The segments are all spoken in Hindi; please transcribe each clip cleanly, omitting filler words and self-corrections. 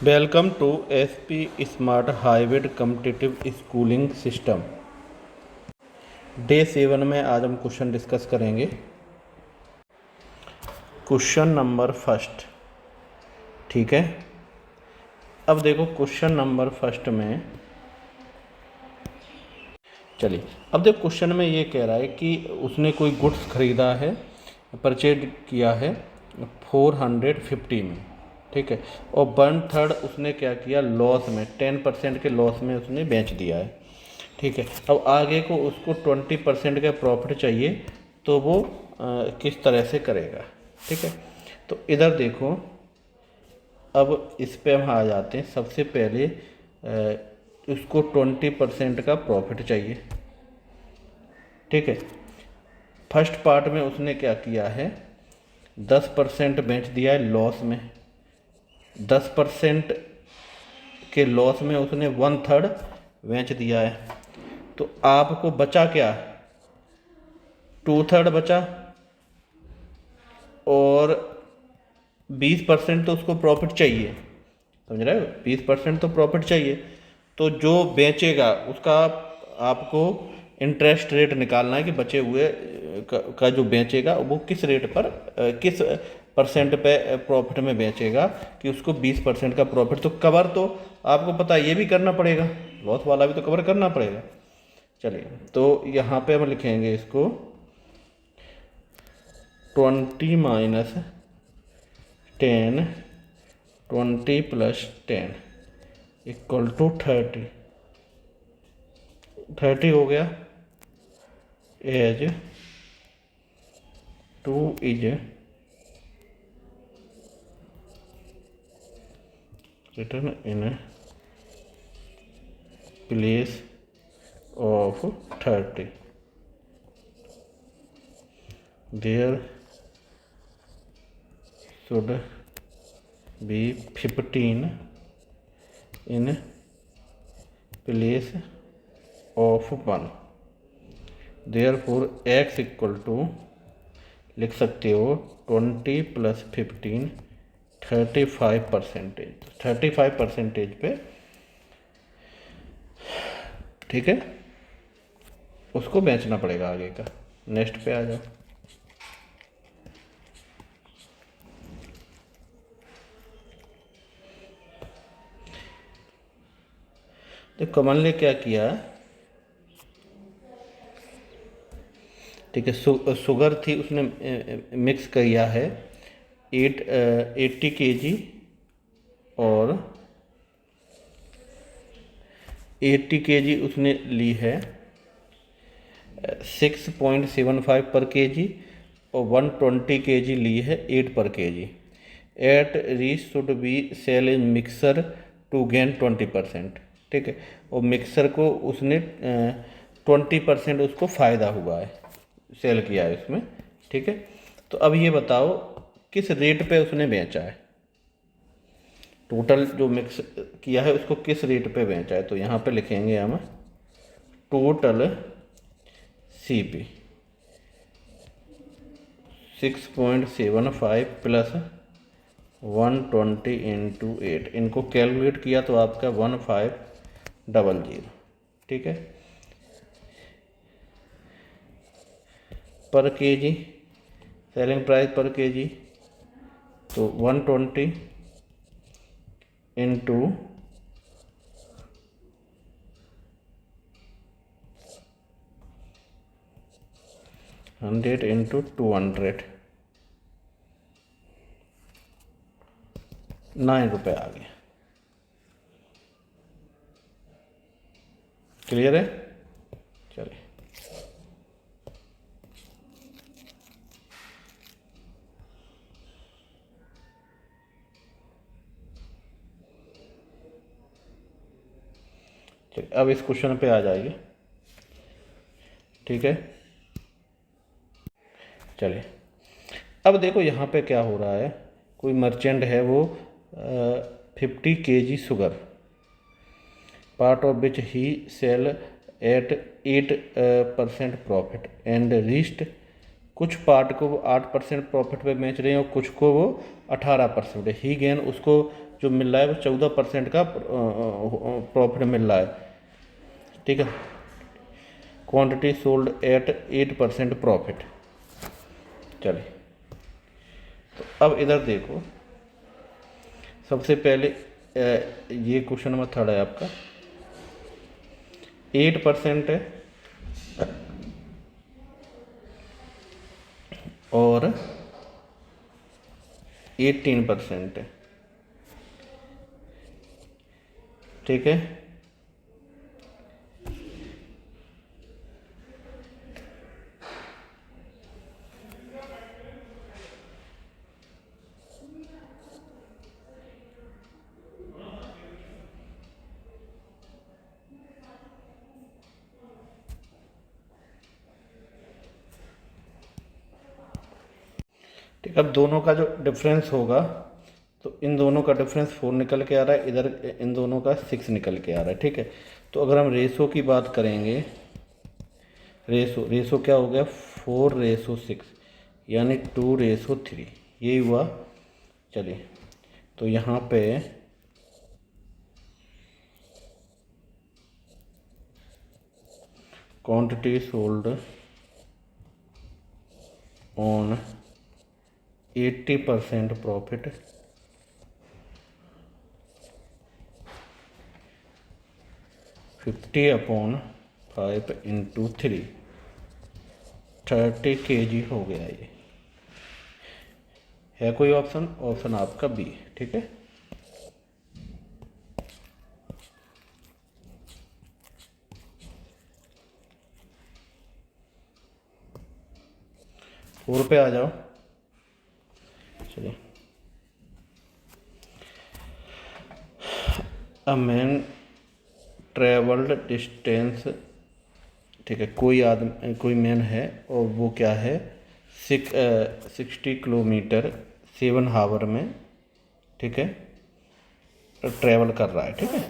Welcome to SP smart hybrid competitive schooling system. Day 7 में आज हम क्वेश्चन डिस्कस करेंगे। क्वेश्चन नंबर फर्स्ट, ठीक है। अब देखो क्वेश्चन नंबर फर्स्ट में, चलिए अब देखो क्वेश्चन में ये कह रहा है कि उसने कोई गुड्स खरीदा है, परचेज किया है 450 में, ठीक है, और 1/3 उसने क्या किया, लॉस में 10% के लॉस में उसने बेच दिया है, ठीक है। अब आगे को उसको 20% का प्रॉफिट चाहिए, तो वो किस तरह से करेगा, ठीक है। तो इधर देखो, अब इस पे हम आ जाते हैं। सबसे पहले उसको 20% का प्रॉफिट चाहिए, ठीक है। फर्स्ट पार्ट में उसने क्या किया है, 10% बेच दिया है लॉस में। 10% के लॉस में उसने 1/3 बेच दिया है, तो आपको बचा क्या, 2/3 बचा, और 20% तो उसको प्रॉफिट चाहिए, समझ रहे हो, 20% तो प्रॉफिट चाहिए। तो जो बेचेगा उसका आपको इंटरेस्ट रेट निकालना है कि बचे हुए का जो बेचेगा वो किस रेट पर, किस परसेंट पे प्रॉफिट में बेचेगा, कि उसको 20% का प्रॉफिट। तो कवर तो आपको पता है ये भी करना पड़ेगा, लॉस वाला भी तो कवर करना पड़ेगा। चलिए, तो यहाँ पे हम लिखेंगे इसको 20 माइनस 10, 20 + 10 इक्वल टू 30। 30 हो गया, as 2 is return in place of 30। There should be 15 in place of 1। Therefore x equal to, लिख सकते हो 20 + 15, 35%। 35% पे, ठीक है, उसको बेचना पड़ेगा आगे का। नेक्स्ट पे आ जाओ। तो कमल ने क्या किया, ठीक है, शुगर थी, उसने मिक्स किया है 80 kg और 80 kg उसने ली है 6.75 पर kg, और 120 kg ली है 8 पर kg। At which should be sell in mixture to gain 20%, ठीक है। और मिक्सर को उसने 20% उसको फ़ायदा हुआ है, सेल किया है उसमें, ठीक है। तो अब ये बताओ किस रेट पे उसने बेचा है, टोटल जो मिक्स किया है उसको किस रेट पे बेचा है। तो यहाँ पे लिखेंगे हम टोटल CP 6.75 + 120 × 8, इनको कैलकुलेट किया तो आपका 1500, ठीक है, पर केजी, सेलिंग प्राइस पर केजी। तो 120 × 100 × 200, 9 रुपये आ गया। क्लियर है, चलिए। चलिए अब इस क्वेश्चन पे आ जाइए, ठीक है। चलिए अब देखो यहाँ पे क्या हो रहा है, कोई मर्चेंट है, वो 50 kg sugar, part of which he sell at 8% profit and rest, कुछ पार्ट को वो 8% प्रॉफिट पे बेच रहे हैं और कुछ को वो 18% ही गेन, उसको जो मिल रहा है वो 14% का प्रॉफिट मिल रहा है, ठीक है। Quantity sold at 8% profit. चलिए, तो अब इधर देखो, सबसे पहले ये क्वेश्चन नंबर 3 है आपका, 8% है और 18% है, ठीक है। ठीक, अब दोनों का जो डिफरेंस होगा, तो इन दोनों का डिफरेंस 4 निकल के आ रहा है, इधर इन दोनों का 6 निकल के आ रहा है, ठीक है। तो अगर हम रेशो की बात करेंगे, रेशो क्या हो गया, 4:6, यानी 2:3, यही हुआ। चलिए, तो यहाँ पे quantity sold on 80% profit, 50/5 × 3, 30 kg हो गया। ये है कोई ऑप्शन? ऑप्शन आपका बी, ठीक है। फोर पे आ जाओ। चलिए, अ मैन ट्रेवल्ड डिस्टेंस, ठीक है, कोई आदमी, कोई मैन है और वो क्या है, 60 किलोमीटर 7 आवर में, ठीक है, ट्रेवल कर रहा है, ठीक है।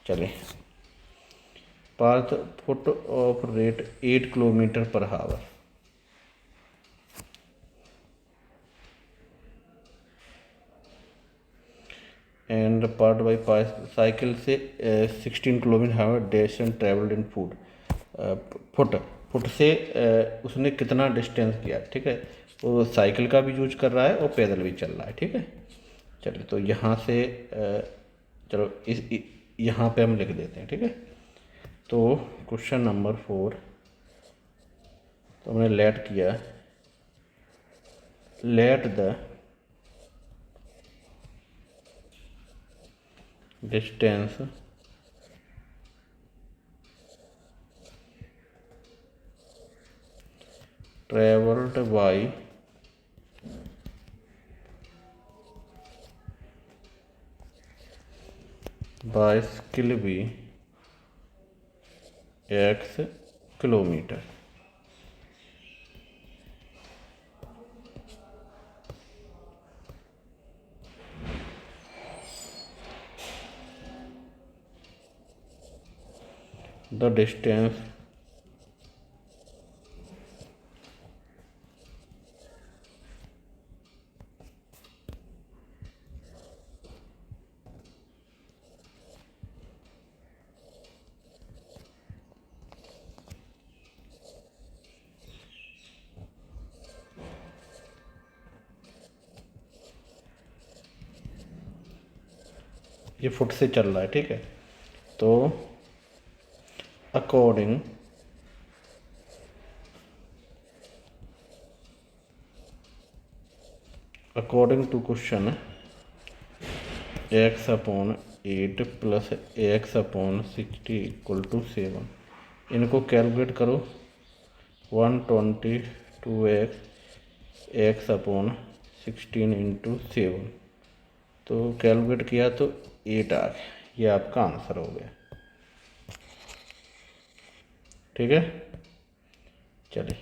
चलिए, part foot of rate 8 kilometre per hour, and part by cycle से 16 kilometre hour distance travelled in foot, foot से उसने कितना डिस्टेंस किया, ठीक है। वो साइकिल का भी यूज कर रहा है और पैदल भी चल रहा है, ठीक है। चलिए, तो यहाँ से चलो यहाँ पे हम लिख देते हैं, ठीक है। तो क्वेश्चन नंबर 4 तो हमने लेट किया, let the distance travelled by bicycle भी x किलोमीटर। द डिस्टेंस ये फुट से चल रहा है, ठीक है। तो according to question x/8 + x/60 = 7, इनको कैलकुलेट करो। 122x x/16 × 7, तो कैलकुलेट किया तो 8 आ गया। ये आपका आंसर हो गया, ठीक है। चलिए,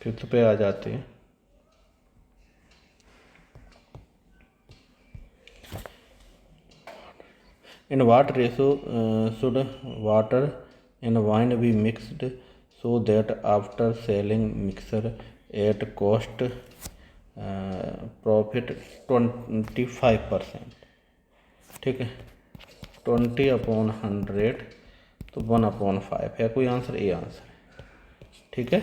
फिफ्थ पे आ जाते हैं। In what ratio should water in wine be mixed so that after selling mixture at cost profit 25%। ठीक है, 20/100 तो 1/5 है कोई आंसर, ए आंसर है। ठीक है।